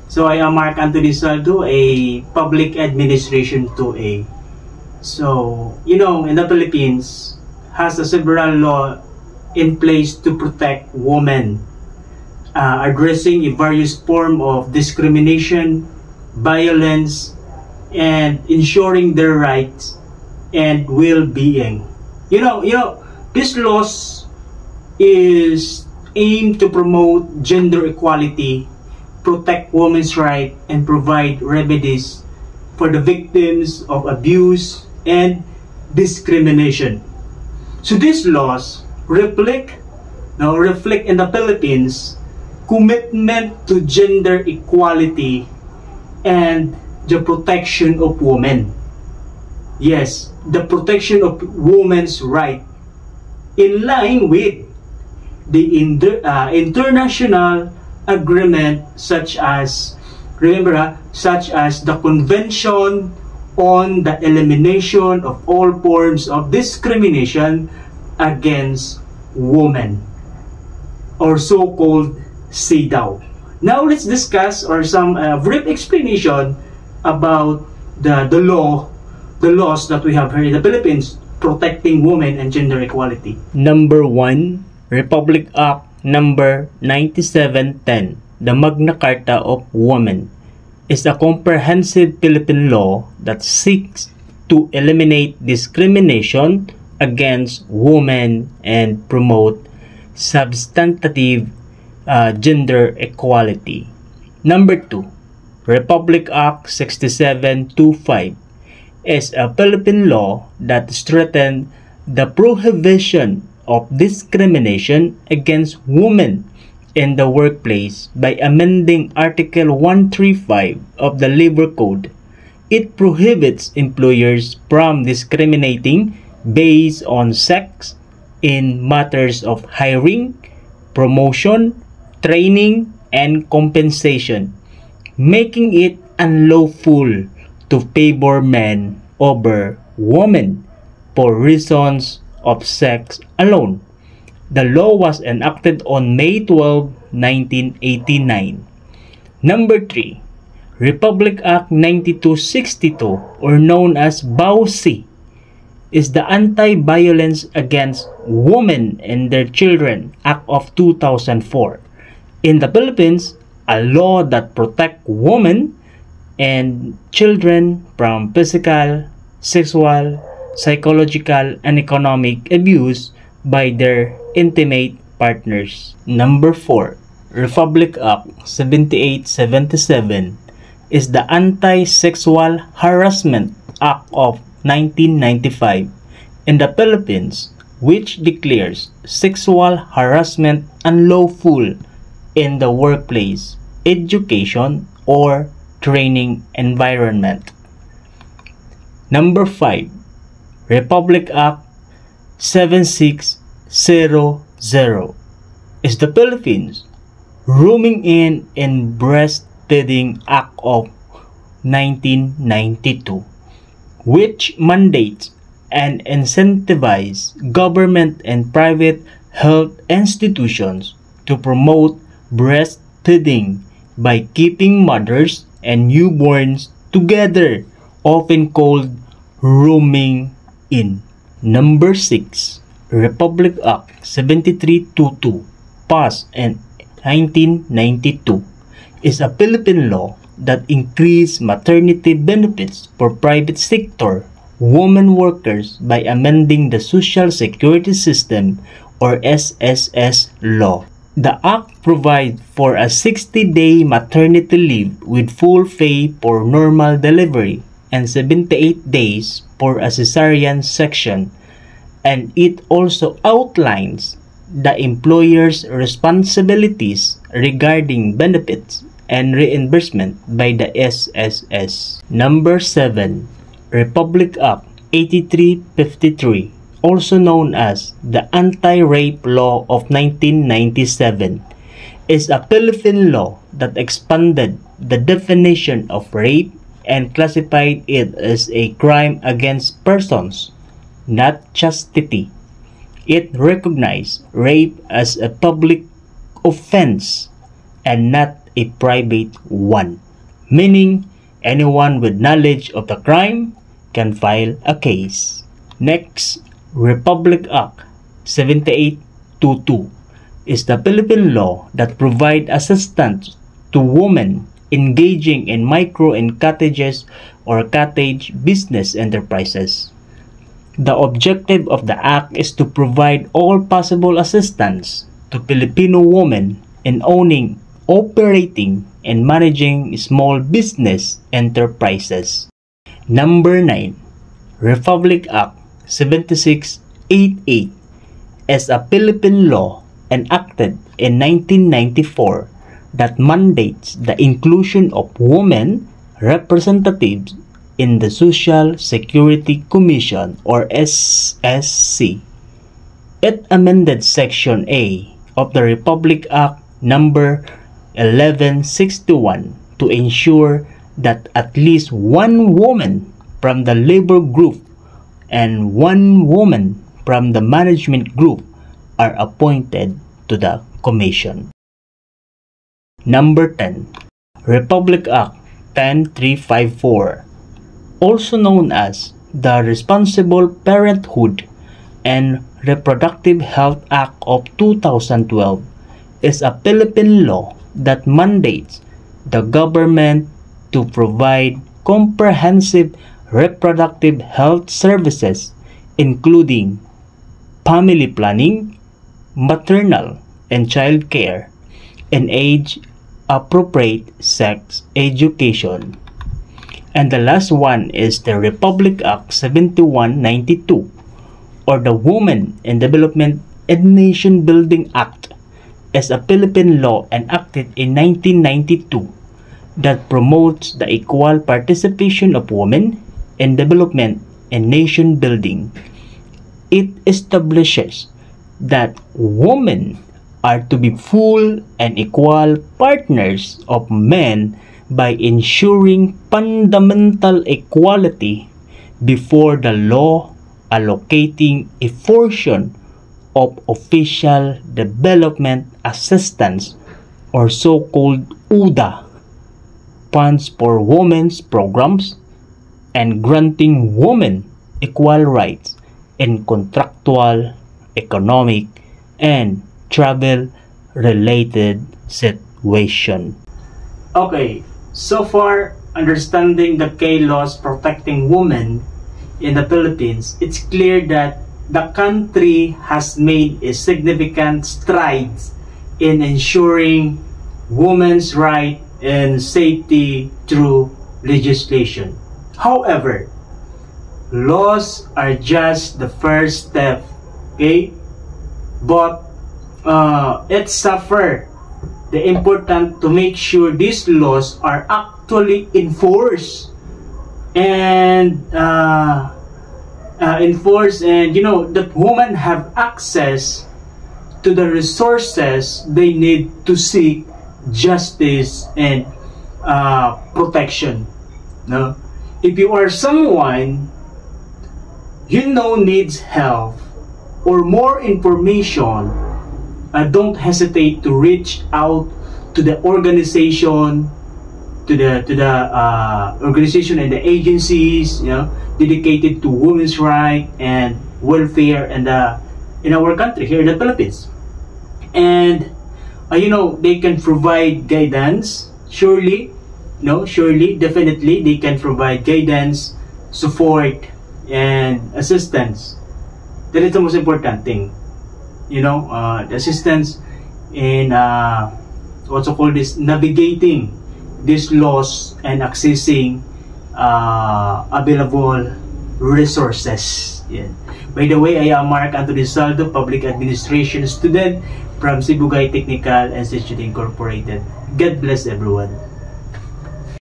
So I am Mark Anthony Saldo, a Public Administration 2A. So, you know, in the Philippines, has a several law in place to protect women, addressing a various form of discrimination, violence, and ensuring their rights and well-being. You know, this laws is aimed to promote gender equality, protect women's rights, and provide remedies for the victims of abuse and discrimination. So these laws reflect in the Philippines commitment to gender equality and the protection of women. Yes, the protection of women's rights in line with the international agreement such as the Convention on the Elimination of All Forms of Discrimination Against Women, or so-called CEDAW. Now let's discuss or some brief explanation about the laws that we have here in the Philippines protecting women and gender equality. Number 1, Republic Act Number 9710, the Magna Carta of Women, is a comprehensive Philippine law that seeks to eliminate discrimination against women and promote substantive gender equality. Number 2, Republic Act 6725 is a Philippine law that strengthens the prohibition of discrimination against women in the workplace by amending Article 135 of the Labor Code. It prohibits employers from discriminating based on sex in matters of hiring, promotion, training, and compensation, making it unlawful to favor men over women for reasons of sex alone. The law was enacted on May 12, 1989. Number 3, Republic Act 9262, or known as BAUC, is the Anti-Violence Against Women and Their Children Act of 2004. In the Philippines, a law that protects women and children from physical, sexual, psychological, and economic abuse by their intimate partners. Number 4, Republic Act 7877 is the Anti-Sexual Harassment Act of 1995 in the Philippines, which declares sexual harassment unlawful in the workplace, education, or training environment. Number 5, Republic Act 7600 is the Philippines Rooming In and Breastfeeding Act of 1992, which mandates and incentivizes government and private health institutions to promote breastfeeding by keeping mothers and newborns together, often called rooming in. Number 6, Republic Act 7322, passed in 1992, is a Philippine law that increased maternity benefits for private sector women workers by amending the Social Security System, or SSS law. The act provides for a 60-day maternity leave with full pay for normal delivery and 78 days for a cesarean section, and it also outlines the employer's responsibilities regarding benefits and reimbursement by the SSS. Number 7, Republic Act 8353, also known as the Anti-Rape Law of 1997, is a Philippine law that expanded the definition of rape and classified it as a crime against persons, not chastity. It recognized rape as a public offense and not a private one, meaning anyone with knowledge of the crime can file a case. Next, Republic Act 7822 is the Philippine law that provides assistance to women engaging in micro and cottages or cottage business enterprises. The objective of the act is to provide all possible assistance to Filipino women in owning, operating, and managing small business enterprises. Number 9. Republic Act 7688 is a Philippine law enacted in 1994 that mandates the inclusion of women representatives in the Social Security Commission or SSC. It amended Section A of the Republic Act number 1161 to ensure that at least one woman from the labor group and one woman from the management group are appointed to the commission. Number 10. Republic Act 10354, also known as the Responsible Parenthood and Reproductive Health Act of 2012, is a Philippine law that mandates the government to provide comprehensive reproductive health services including family planning, maternal and child care, and age-appropriate sex education. And the last one is the Republic Act 7192, or the Women in Development and Nation Building Act, is a Philippine law enacted in 1992 that promotes the equal participation of women in development and nation building. It establishes that women are to be full and equal partners of men by ensuring fundamental equality before the law, allocating a portion of official development assistance or so-called UDA funds for women's programs, and granting women equal rights in contractual, economic, and travel-related situation. Okay, so far, understanding the K-laws protecting women in the Philippines, it's clear that the country has made a significant strides in ensuring women's rights and safety through legislation. However, laws are just the first step, okay? But it's suffer the important to make sure these laws are actually enforced and you know that women have access to the resources they need to seek justice and protection. No, if you are someone you know needs help or more information, don't hesitate to reach out to the organization, to the organization and the agencies, you know, dedicated to women's rights and welfare and in our country here in the Philippines. And you know, they can provide guidance. Surely, definitely they can provide guidance, support, and assistance. That is the most important thing. You know, the assistance in also called this navigating these laws and accessing available resources. Yeah. By the way, I am Mark Anthony Saldo, Public Administration student from Sibugay Technical Institute Incorporated. God bless everyone.